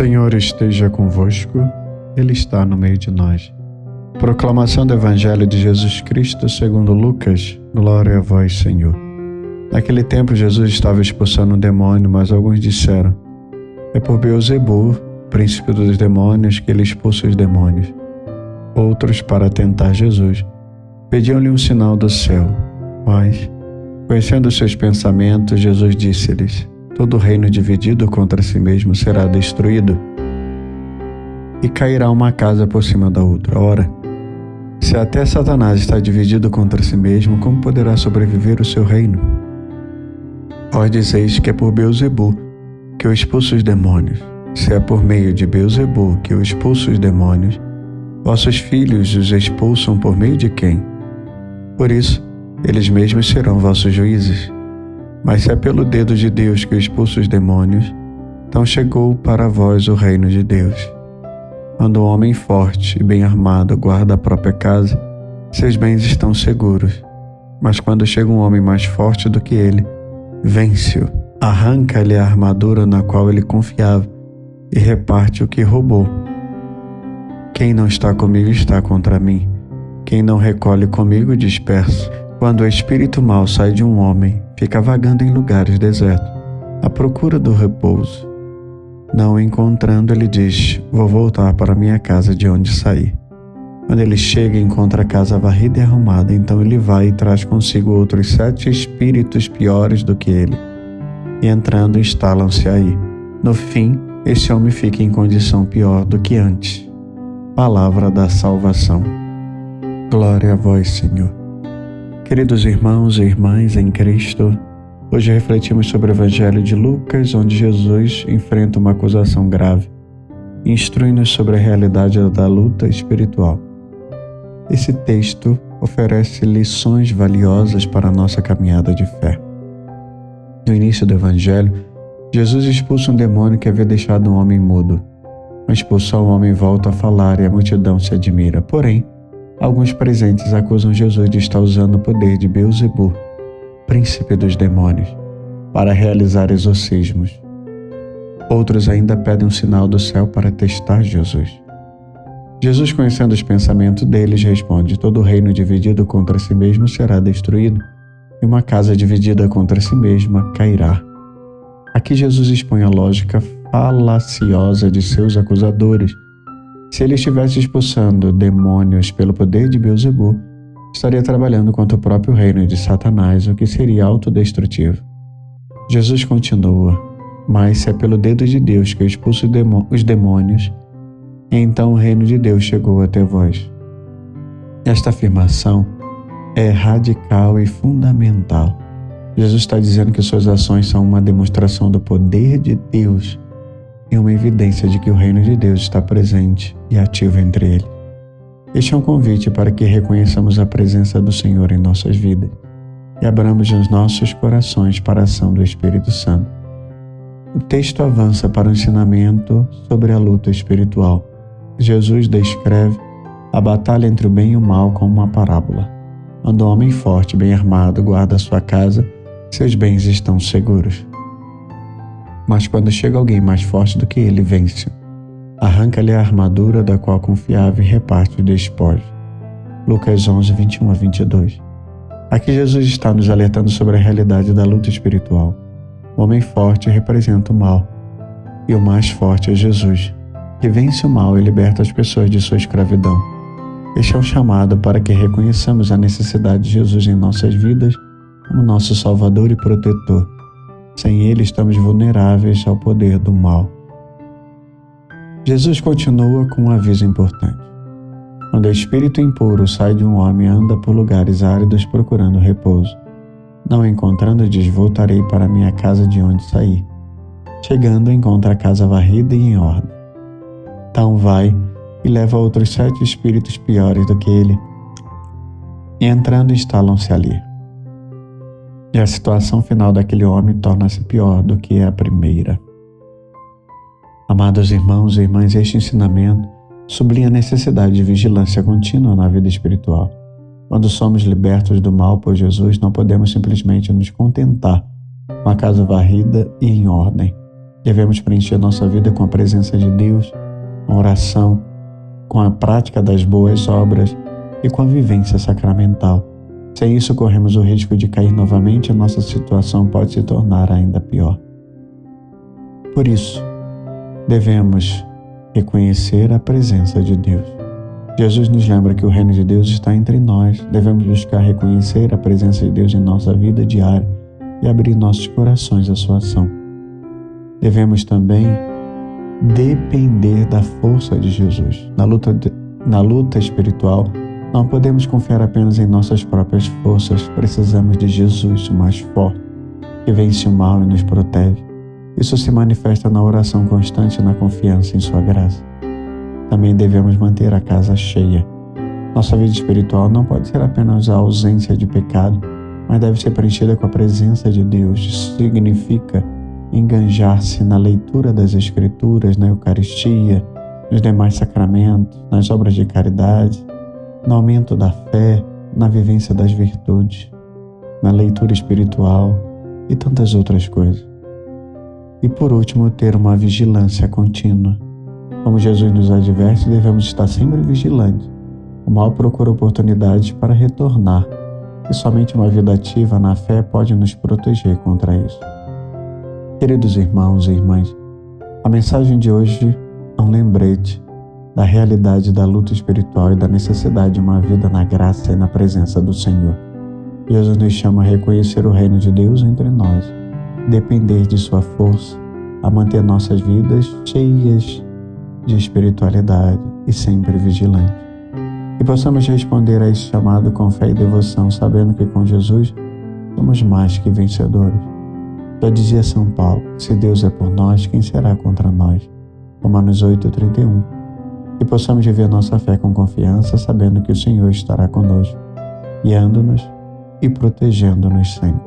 Senhor esteja convosco, Ele está no meio de nós. Proclamação do Evangelho de Jesus Cristo segundo Lucas. Glória a vós, Senhor. Naquele tempo Jesus estava expulsando um demônio, mas alguns disseram: é por Beelzebul, príncipe dos demônios, que ele expulsa os demônios. Outros, para tentar Jesus, pediam-lhe um sinal do céu. Mas, conhecendo seus pensamentos, Jesus disse-lhes: todo reino dividido contra si mesmo será destruído, e cairá uma casa por cima da outra. Ora, se até Satanás está dividido contra si mesmo, como poderá sobreviver o seu reino? Vós dizeis que é por Beelzebul que eu expulso os demônios. Se é por meio de Beelzebul que eu expulso os demônios, vossos filhos os expulsam por meio de quem? Por isso, eles mesmos serão vossos juízes. Mas se é pelo dedo de Deus que eu expulso os demônios, então chegou para vós o reino de Deus. Quando um homem forte e bem armado guarda a própria casa, seus bens estão seguros. Mas quando chega um homem mais forte do que ele, vence-o, arranca-lhe a armadura na qual ele confiava e reparte o que roubou. Quem não está comigo está contra mim. Quem não recolhe comigo dispersa. Quando o espírito mau sai de um homem, fica vagando em lugares desertos, à procura do repouso. Não o encontrando, ele diz: vou voltar para minha casa de onde saí. Quando ele chega, encontra a casa varrida e arrumada, então ele vai e traz consigo outros 7 espíritos piores do que ele. E entrando, instalam-se aí. No fim, esse homem fica em condição pior do que antes. Palavra da salvação. Glória a vós, Senhor. Queridos irmãos e irmãs em Cristo, hoje refletimos sobre o Evangelho de Lucas, onde Jesus enfrenta uma acusação grave, instrui-nos sobre a realidade da luta espiritual. Esse texto oferece lições valiosas para a nossa caminhada de fé. No início do Evangelho, Jesus expulsa um demônio que havia deixado um homem mudo. Ao expulsar o homem, volta a falar e a multidão se admira. Porém, alguns presentes acusam Jesus de estar usando o poder de Beelzebul, príncipe dos demônios, para realizar exorcismos. Outros ainda pedem um sinal do céu para testar Jesus. Jesus, conhecendo os pensamentos deles, responde: todo reino dividido contra si mesmo será destruído, e uma casa dividida contra si mesma cairá. Aqui Jesus expõe a lógica falaciosa de seus acusadores. Se ele estivesse expulsando demônios pelo poder de Beelzebul, estaria trabalhando contra o próprio reino de Satanás, o que seria autodestrutivo. Jesus continua: mas se é pelo dedo de Deus que eu expulso os demônios, então o reino de Deus chegou até vós. Esta afirmação é radical e fundamental. Jesus está dizendo que suas ações são uma demonstração do poder de Deus e uma evidência de que o reino de Deus está presente e ativo entre eles. Este é um convite para que reconheçamos a presença do Senhor em nossas vidas e abramos os nossos corações para a ação do Espírito Santo. O texto avança para o ensinamento sobre a luta espiritual. Jesus descreve a batalha entre o bem e o mal como uma parábola. Quando um homem forte, bem armado, guarda a sua casa, seus bens estão seguros. Mas quando chega alguém mais forte do que ele, vence-o, arranca-lhe a armadura da qual confiava e reparte os despojos. Lucas 11, 21 a 22. Aqui Jesus está nos alertando sobre a realidade da luta espiritual. O homem forte representa o mal, e o mais forte é Jesus, que vence o mal e liberta as pessoas de sua escravidão. Este é um chamado para que reconheçamos a necessidade de Jesus em nossas vidas como nosso Salvador e protetor. Sem ele, estamos vulneráveis ao poder do mal. Jesus continua com um aviso importante. Quando o espírito impuro sai de um homem, anda por lugares áridos procurando repouso. Não encontrando, diz: voltarei para minha casa de onde saí. Chegando, encontra a casa varrida e em ordem. Então vai e leva outros 7 espíritos piores do que ele, e entrando, instalam-se ali. E a situação final daquele homem torna-se pior do que a primeira. Amados irmãos e irmãs, este ensinamento sublinha a necessidade de vigilância contínua na vida espiritual. Quando somos libertos do mal por Jesus, não podemos simplesmente nos contentar com a casa varrida e em ordem. Devemos preencher nossa vida com a presença de Deus, com a oração, com a prática das boas obras e com a vivência sacramental. Sem isso, corremos o risco de cair novamente e a nossa situação pode se tornar ainda pior. Por isso, devemos reconhecer a presença de Deus. Jesus nos lembra que o reino de Deus está entre nós. Devemos buscar reconhecer a presença de Deus em nossa vida diária e abrir nossos corações à sua ação. Devemos também depender da força de Jesus. Na luta espiritual, não podemos confiar apenas em nossas próprias forças. Precisamos de Jesus, o mais forte, que vence o mal e nos protege. Isso se manifesta na oração constante e na confiança em sua graça. Também devemos manter a casa cheia. Nossa vida espiritual não pode ser apenas a ausência de pecado, mas deve ser preenchida com a presença de Deus. Isso significa enganjar-se na leitura das Escrituras, na Eucaristia, nos demais sacramentos, nas obras de caridade, no aumento da fé, na vivência das virtudes, na leitura espiritual e tantas outras coisas. E por último, ter uma vigilância contínua. Como Jesus nos adverte, devemos estar sempre vigilantes. O mal procura oportunidades para retornar, e somente uma vida ativa na fé pode nos proteger contra isso. Queridos irmãos e irmãs, a mensagem de hoje é um lembrete da realidade da luta espiritual e da necessidade de uma vida na graça e na presença do Senhor. Jesus nos chama a reconhecer o reino de Deus entre nós, depender de sua força, a manter nossas vidas cheias de espiritualidade e sempre vigilantes. Que possamos responder a esse chamado com fé e devoção, sabendo que com Jesus somos mais que vencedores. Já dizia São Paulo, se Deus é por nós, quem será contra nós? Romanos 8:31. Que possamos viver nossa fé com confiança, sabendo que o Senhor estará conosco, guiando-nos e protegendo-nos sempre.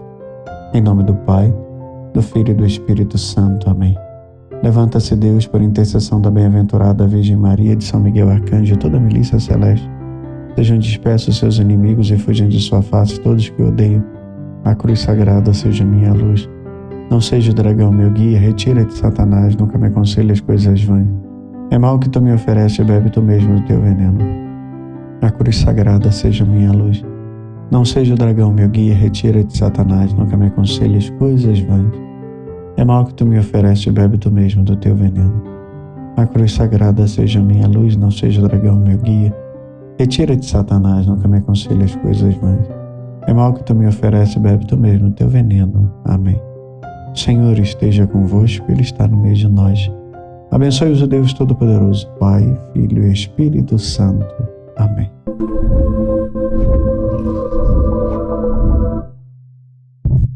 Em nome do Pai, do Filho e do Espírito Santo. Amém. Levanta-se Deus por intercessão da bem-aventurada Virgem Maria, de São Miguel Arcanjo e toda a milícia celeste. Sejam dispersos seus inimigos e fujam de sua face todos que odeiam. A cruz sagrada seja minha luz. Não seja o dragão meu guia, retira-te, Satanás, nunca me aconselhe as coisas vãs. É mal que tu me ofereces, bebe tu mesmo do teu veneno. A cruz sagrada seja minha luz. Não seja o dragão meu guia, retira-te, Satanás, nunca me aconselhe as coisas vãs. É mal que tu me ofereces, bebe tu mesmo do teu veneno. A cruz sagrada seja minha luz, não seja o dragão meu guia. Retira-te, Satanás, nunca me aconselhe as coisas vãs. É mal que tu me ofereces, bebe tu mesmo do teu veneno. Amém. O Senhor esteja convosco, Ele está no meio de nós. Abençoe-os o Deus Todo-Poderoso, Pai, Filho e Espírito Santo. Amém.